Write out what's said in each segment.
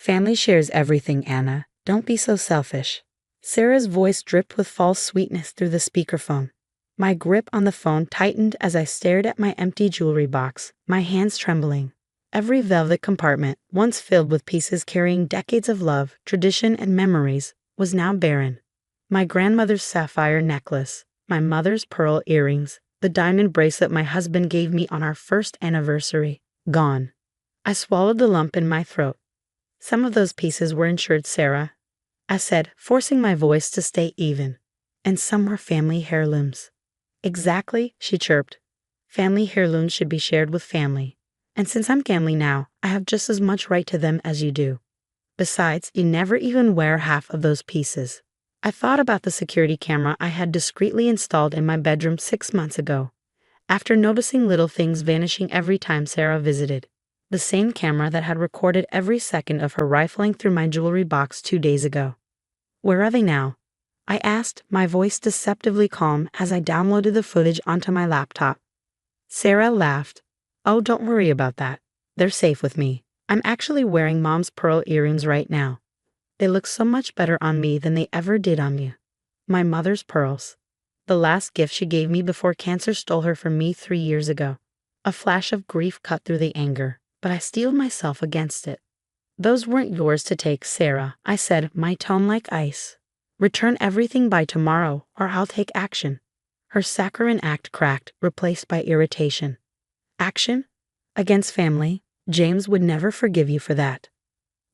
Family shares everything, Anna. Don't be so selfish. Sarah's voice dripped with false sweetness through the speakerphone. My grip on the phone tightened as I stared at my empty jewelry box, my hands trembling. Every velvet compartment, once filled with pieces carrying decades of love, tradition, and memories, was now barren. My grandmother's sapphire necklace, my mother's pearl earrings, the diamond bracelet my husband gave me on our first anniversary, gone. I swallowed the lump in my throat. Some of those pieces were insured, Sarah, I said, forcing my voice to stay even. And some were family heirlooms. Exactly, she chirped. Family heirlooms should be shared with family. And since I'm family now, I have just as much right to them as you do. Besides, you never even wear half of those pieces. I thought about the security camera I had discreetly installed in my bedroom 6 months ago, after noticing little things vanishing every time Sarah visited. The same camera that had recorded every second of her rifling through my jewelry box 2 days ago. Where are they now? I asked, my voice deceptively calm as I downloaded the footage onto my laptop. Sarah laughed. Oh, don't worry about that. They're safe with me. I'm actually wearing Mom's pearl earrings right now. They look so much better on me than they ever did on you. My mother's pearls. The last gift she gave me before cancer stole her from me 3 years ago. A flash of grief cut through the anger, but I steeled myself against it. Those weren't yours to take, Sarah, I said, my tone like ice. Return everything by tomorrow, or I'll take action. Her saccharine act cracked, replaced by irritation. Action? Against family? James would never forgive you for that.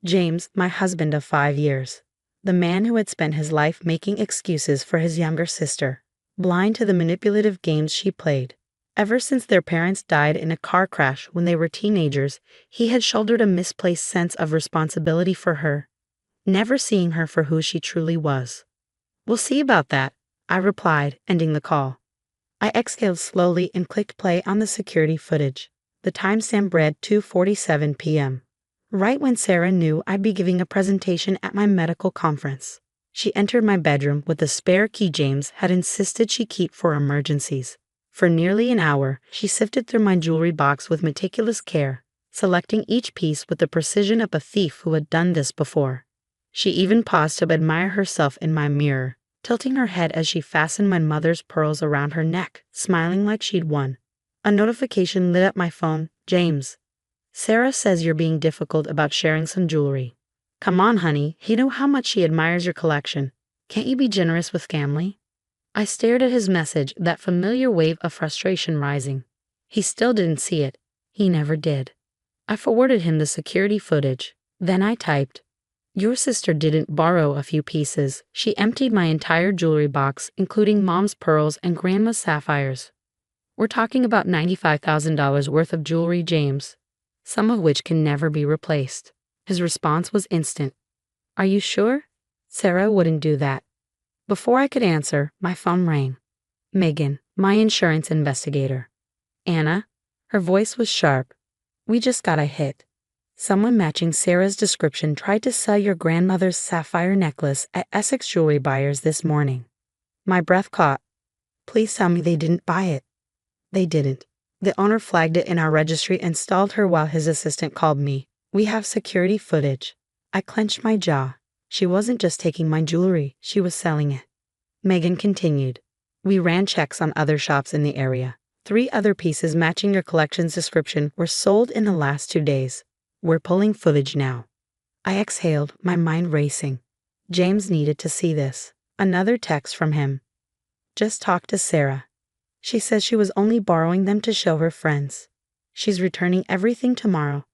James, my husband of 5 years. The man who had spent his life making excuses for his younger sister, blind to the manipulative games she played. Ever since their parents died in a car crash when they were teenagers, he had shouldered a misplaced sense of responsibility for her, never seeing her for who she truly was. We'll see about that, I replied, ending the call. I exhaled slowly and clicked play on the security footage. The timestamp read 2:47 p.m. Right when Sarah knew I'd be giving a presentation at my medical conference. She entered my bedroom with the spare key James had insisted she keep for emergencies. For nearly an hour, she sifted through my jewelry box with meticulous care, selecting each piece with the precision of a thief who had done this before. She even paused to admire herself in my mirror, tilting her head as she fastened my mother's pearls around her neck, smiling like she'd won. A notification lit up my phone. James. Sarah says you're being difficult about sharing some jewelry. Come on, honey, you know how much she admires your collection. Can't you be generous with family? I stared at his message, that familiar wave of frustration rising. He still didn't see it. He never did. I forwarded him the security footage. Then I typed, your sister didn't borrow a few pieces. She emptied my entire jewelry box, including Mom's pearls and Grandma's sapphires. We're talking about $95,000 worth of jewelry, James, some of which can never be replaced. His response was instant. Are you sure? Sarah wouldn't do that. Before I could answer, my phone rang. Megan, my insurance investigator. Anna? Her voice was sharp. We just got a hit. Someone matching Sarah's description tried to sell your grandmother's sapphire necklace at Essex Jewelry Buyers this morning. My breath caught. Please tell me they didn't buy it. They didn't. The owner flagged it in our registry and stalled her while his assistant called me. We have security footage. I clenched my jaw. She wasn't just taking my jewelry, she was selling it. Megan continued. We ran checks on other shops in the area. 3 other pieces matching your collection's description were sold in the last 2 days. We're pulling footage now. I exhaled, my mind racing. James needed to see this. Another text from him. Just talked to Sarah. She says she was only borrowing them to show her friends. She's returning everything tomorrow.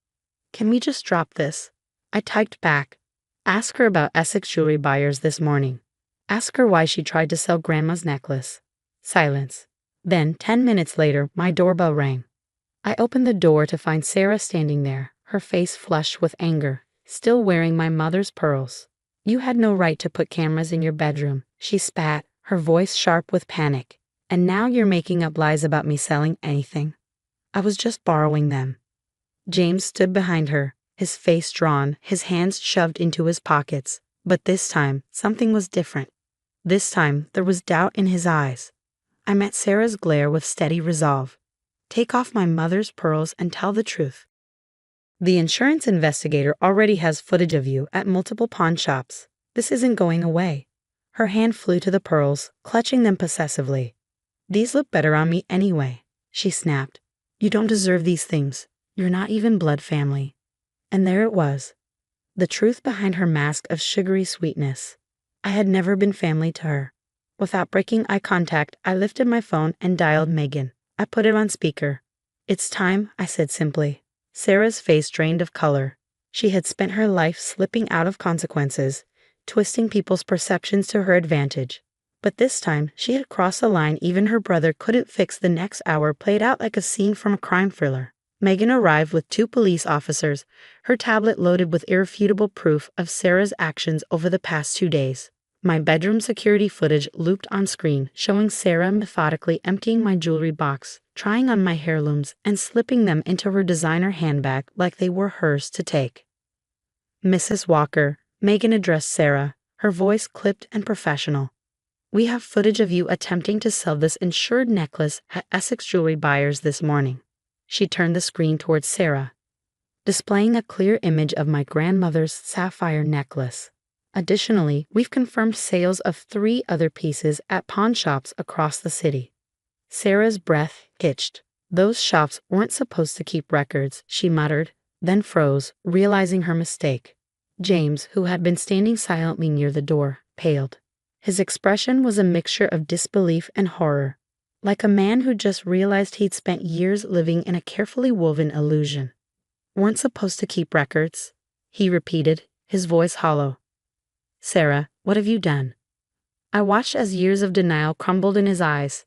Can we just drop this? I typed back. Ask her about Essex Jewelry Buyers this morning. Ask her why she tried to sell Grandma's necklace. Silence. Then, 10 minutes later, my doorbell rang. I opened the door to find Sarah standing there, her face flushed with anger, still wearing my mother's pearls. You had no right to put cameras in your bedroom, she spat, her voice sharp with panic. And now you're making up lies about me selling anything. I was just borrowing them. James stood behind her, his face drawn, his hands shoved into his pockets. But this time, something was different. This time, there was doubt in his eyes. I met Sarah's glare with steady resolve. Take off my mother's pearls and tell the truth. The insurance investigator already has footage of you at multiple pawn shops. This isn't going away. Her hand flew to the pearls, clutching them possessively. These look better on me anyway, she snapped. You don't deserve these things. You're not even blood family. And there it was. The truth behind her mask of sugary sweetness. I had never been family to her. Without breaking eye contact, I lifted my phone and dialed Megan. I put it on speaker. It's time, I said simply. Sarah's face drained of color. She had spent her life slipping out of consequences, twisting people's perceptions to her advantage. But this time, she had crossed a line even her brother couldn't fix. The next hour played out like a scene from a crime thriller. Megan arrived with 2 police officers, her tablet loaded with irrefutable proof of Sarah's actions over the past 2 days. My bedroom security footage looped on screen, showing Sarah methodically emptying my jewelry box, trying on my heirlooms, and slipping them into her designer handbag like they were hers to take. Mrs. Walker, Megan addressed Sarah, her voice clipped and professional. We have footage of you attempting to sell this insured necklace at Essex jewelry buyers this morning. She turned the screen towards Sarah, displaying a clear image of my grandmother's sapphire necklace. Additionally, we've confirmed sales of 3 other pieces at pawn shops across the city. Sarah's breath hitched. Those shops weren't supposed to keep records, she muttered, then froze, realizing her mistake. James, who had been standing silently near the door, paled. His expression was a mixture of disbelief and horror, like a man who just realized he'd spent years living in a carefully woven illusion. Weren't supposed to keep records, he repeated, his voice hollow. Sarah, what have you done? I watched as years of denial crumbled in his eyes.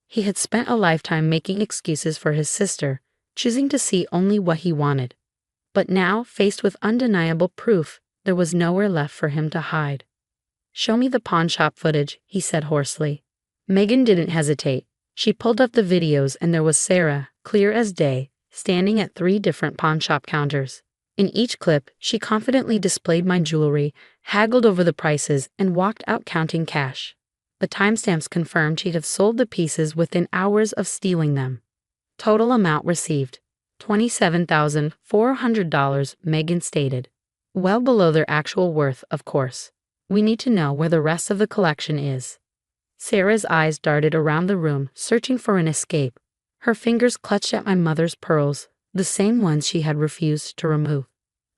He had spent a lifetime making excuses for his sister, choosing to see only what he wanted. But now, faced with undeniable proof, there was nowhere left for him to hide. Show me the pawn shop footage, he said hoarsely. Megan didn't hesitate. She pulled up the videos and there was Sarah, clear as day, standing at 3 different pawn shop counters. In each clip, she confidently displayed my jewelry, haggled over the prices, and walked out counting cash. The timestamps confirmed she'd have sold the pieces within hours of stealing them. Total amount received, $27,400, Megan stated. Well below their actual worth, of course. We need to know where the rest of the collection is. Sarah's eyes darted around the room, searching for an escape. Her fingers clutched at my mother's pearls, the same ones she had refused to remove.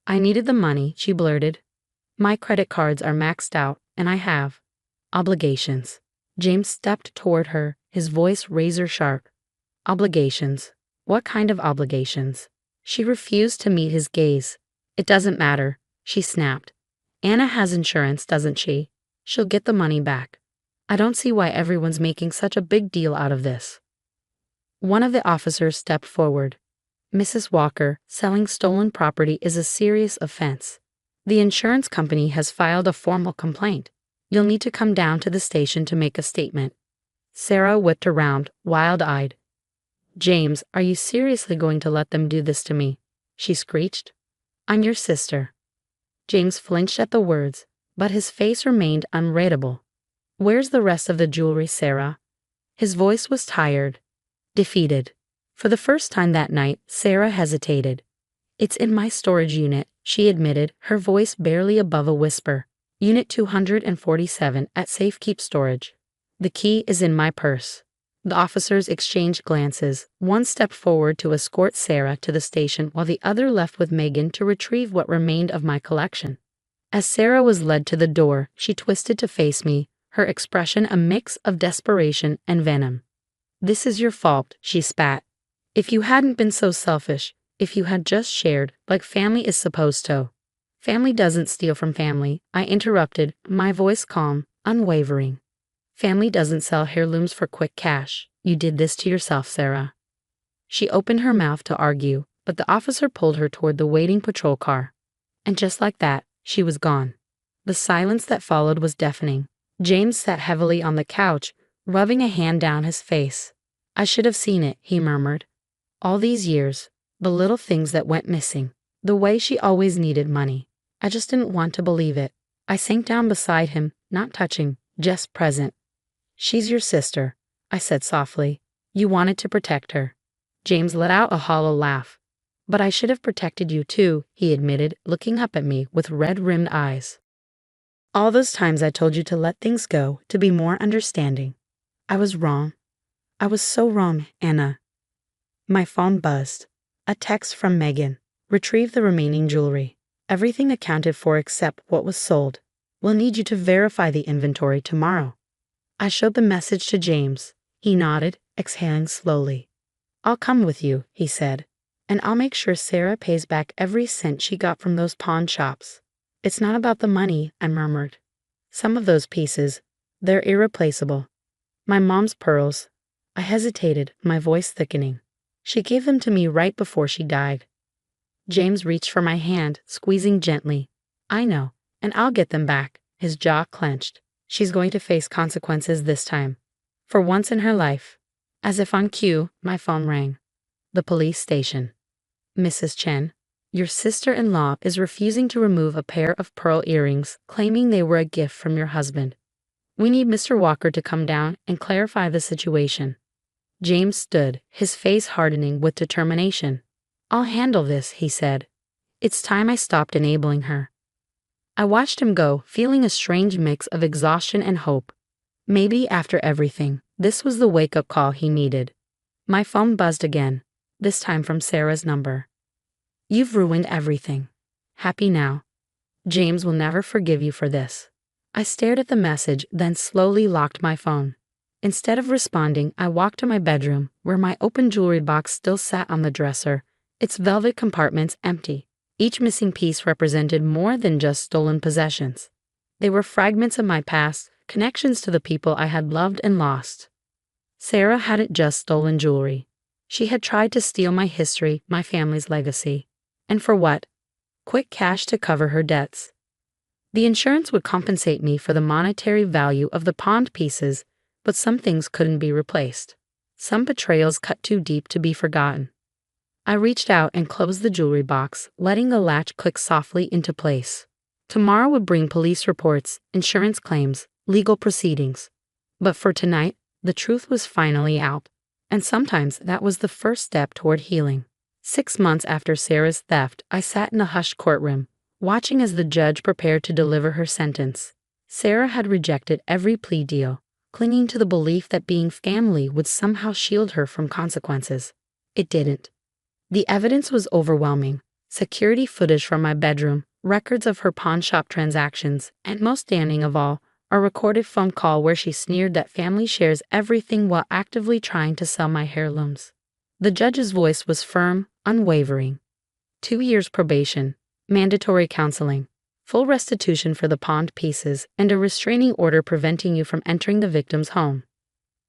I needed the money, she blurted. My credit cards are maxed out, and I have obligations. James stepped toward her, his voice razor sharp. Obligations. What kind of obligations? She refused to meet his gaze. It doesn't matter, she snapped. Anna has insurance, doesn't she? She'll get the money back. I don't see why everyone's making such a big deal out of this. One of the officers stepped forward. Mrs. Walker, selling stolen property is a serious offense. The insurance company has filed a formal complaint. You'll need to come down to the station to make a statement. Sarah whipped around, wild-eyed. James, are you seriously going to let them do this to me? She screeched. I'm your sister. James flinched at the words, but his face remained unreadable. Where's the rest of the jewelry, Sarah? His voice was tired, defeated. For the first time that night, Sarah hesitated. It's in my storage unit, she admitted, her voice barely above a whisper. Unit 247 at Safekeep Storage. The key is in my purse. The officers exchanged glances. One stepped forward to escort Sarah to the station while the other left with Megan to retrieve what remained of my collection. As Sarah was led to the door, she twisted to face me, her expression a mix of desperation and venom. This is your fault, she spat. If you hadn't been so selfish, if you had just shared, like family is supposed to. Family doesn't steal from family, I interrupted, my voice calm, unwavering. Family doesn't sell heirlooms for quick cash. You did this to yourself, Sarah. She opened her mouth to argue, but the officer pulled her toward the waiting patrol car. And just like that, she was gone. The silence that followed was deafening. James sat heavily on the couch, rubbing a hand down his face. I should have seen it, he murmured. All these years, the little things that went missing, the way she always needed money. I just didn't want to believe it. I sank down beside him, not touching, just present. She's your sister, I said softly. You wanted to protect her. James let out a hollow laugh. But I should have protected you too, he admitted, looking up at me with red-rimmed eyes. All those times I told you to let things go, to be more understanding. I was wrong. I was so wrong, Anna. My phone buzzed. A text from Megan. Retrieve the remaining jewelry. Everything accounted for except what was sold. We'll need you to verify the inventory tomorrow. I showed the message to James. He nodded, exhaling slowly. I'll come with you, he said. And I'll make sure Sarah pays back every cent she got from those pawn shops. It's not about the money, I murmured. Some of those pieces, they're irreplaceable. My mom's pearls. I hesitated, my voice thickening. She gave them to me right before she died. James reached for my hand, squeezing gently. I know, and I'll get them back. His jaw clenched. She's going to face consequences this time. For once in her life. As if on cue, my phone rang. The police station. Mrs. Chen, your sister-in-law is refusing to remove a pair of pearl earrings, claiming they were a gift from your husband. We need Mr. Walker to come down and clarify the situation. James stood, his face hardening with determination. I'll handle this, he said. It's time I stopped enabling her. I watched him go, feeling a strange mix of exhaustion and hope. Maybe after everything, this was the wake-up call he needed. My phone buzzed again, this time from Sarah's number. You've ruined everything. Happy now. James will never forgive you for this. I stared at the message, then slowly locked my phone. Instead of responding, I walked to my bedroom, where my open jewelry box still sat on the dresser, its velvet compartments empty. Each missing piece represented more than just stolen possessions. They were fragments of my past, connections to the people I had loved and lost. Sarah hadn't just stolen jewelry. She had tried to steal my history, my family's legacy. And for what? Quick cash to cover her debts. The insurance would compensate me for the monetary value of the pawned pieces, but some things couldn't be replaced. Some betrayals cut too deep to be forgotten. I reached out and closed the jewelry box, letting the latch click softly into place. Tomorrow would bring police reports, insurance claims, legal proceedings. But for tonight, the truth was finally out. And sometimes that was the first step toward healing. 6 months after Sarah's theft, I sat in a hushed courtroom, watching as the judge prepared to deliver her sentence. Sarah had rejected every plea deal, clinging to the belief that being family would somehow shield her from consequences. It didn't. The evidence was overwhelming. Security footage from my bedroom, records of her pawnshop transactions, and most damning of all, a recorded phone call where she sneered that family shares everything while actively trying to sell my heirlooms. The judge's voice was firm, unwavering. 2 years probation, mandatory counseling, full restitution for the pawned pieces, and a restraining order preventing you from entering the victim's home.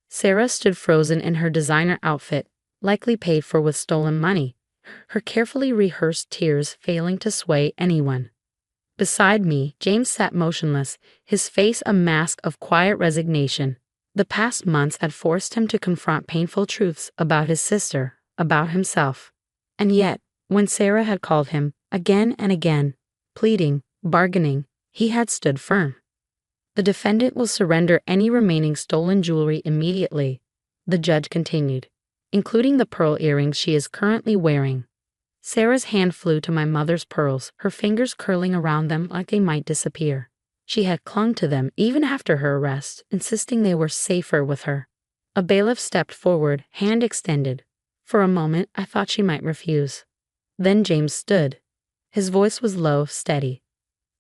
Sarah stood frozen in her designer outfit, likely paid for with stolen money, her carefully rehearsed tears failing to sway anyone. Beside me, James sat motionless, his face a mask of quiet resignation. The past months had forced him to confront painful truths about his sister, about himself. And yet, when Sarah had called him, again and again, pleading, bargaining, he had stood firm. The defendant will surrender any remaining stolen jewelry immediately, the judge continued, including the pearl earrings she is currently wearing. Sarah's hand flew to my mother's pearls, her fingers curling around them like they might disappear. She had clung to them even after her arrest, insisting they were safer with her. A bailiff stepped forward, hand extended. For a moment, I thought she might refuse. Then James stood. His voice was low, steady.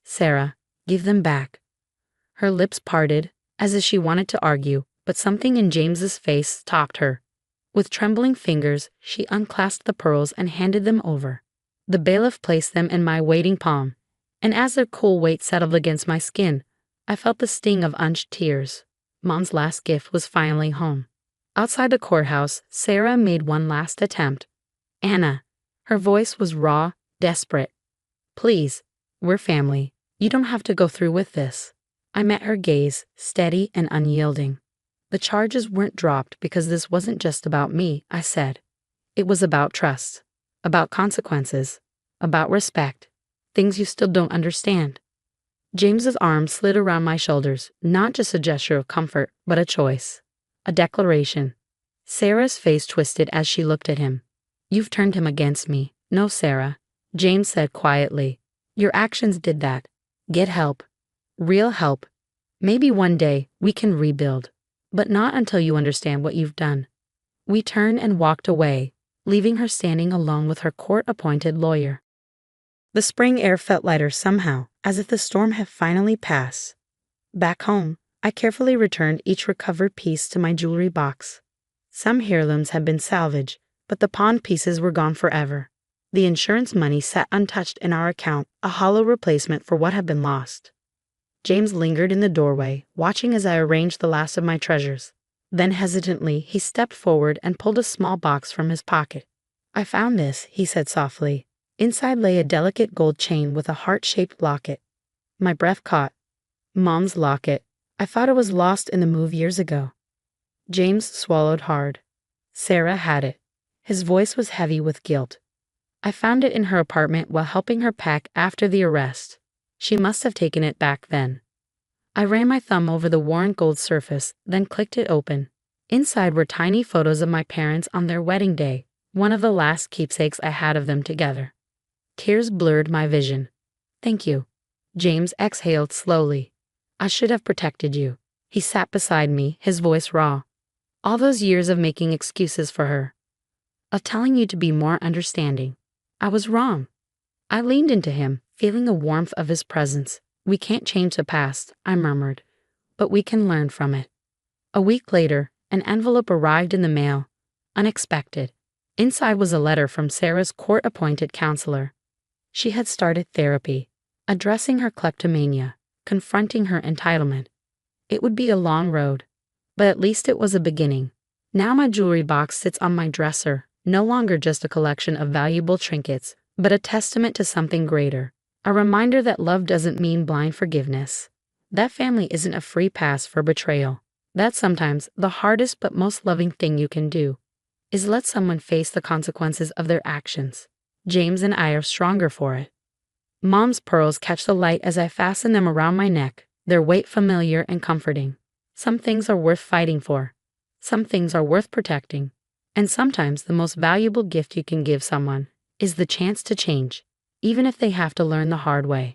Sarah, give them back. Her lips parted, as if she wanted to argue, but something in James's face stopped her. With trembling fingers, she unclasped the pearls and handed them over. The bailiff placed them in my waiting palm, and as their cool weight settled against my skin, I felt the sting of unshed tears. Mom's last gift was finally home. Outside the courthouse, Sarah made one last attempt. Anna. Her voice was raw, desperate. Please, we're family. You don't have to go through with this. I met her gaze, steady and unyielding. The charges weren't dropped because this wasn't just about me, I said. It was about trust, about consequences, about respect, things you still don't understand. James's arm slid around my shoulders, not just a gesture of comfort, but a choice, a declaration. Sarah's face twisted as she looked at him. You've turned him against me, No, Sarah, James said quietly. Your actions did that. Get help. Real help. Maybe one day we can rebuild. But not until you understand what you've done. We turned and walked away, leaving her standing alone with her court-appointed lawyer. The spring air felt lighter somehow, as if the storm had finally passed. Back home, I carefully returned each recovered piece to my jewelry box. Some heirlooms had been salvaged, but the pawned pieces were gone forever. The insurance money sat untouched in our account, a hollow replacement for what had been lost. James lingered in the doorway, watching as I arranged the last of my treasures. Then hesitantly, he stepped forward and pulled a small box from his pocket. I found this, he said softly. Inside lay a delicate gold chain with a heart-shaped locket. My breath caught. Mom's locket. I thought it was lost in the move years ago. James swallowed hard. Sarah had it. His voice was heavy with guilt. I found it in her apartment while helping her pack after the arrest. She must have taken it back then. I ran my thumb over the worn gold surface, then clicked it open. Inside were tiny photos of my parents on their wedding day, one of the last keepsakes I had of them together. Tears blurred my vision. Thank you. James exhaled slowly. I should have protected you. He sat beside me, his voice raw. All those years of making excuses for her. Of telling you to be more understanding. I was wrong. I leaned into him, feeling the warmth of his presence. We can't change the past, I murmured, but we can learn from it. A week later, an envelope arrived in the mail. Unexpected. Inside was a letter from Sarah's court-appointed counselor. She had started therapy, addressing her kleptomania, confronting her entitlement. It would be a long road, but at least it was a beginning. Now my jewelry box sits on my dresser, no longer just a collection of valuable trinkets, but a testament to something greater. A reminder that love doesn't mean blind forgiveness. That family isn't a free pass for betrayal. That's sometimes the hardest but most loving thing you can do, is let someone face the consequences of their actions. James and I are stronger for it. Mom's pearls catch the light as I fasten them around my neck, their weight familiar and comforting. Some things are worth fighting for. Some things are worth protecting. And sometimes the most valuable gift you can give someone is the chance to change, even if they have to learn the hard way.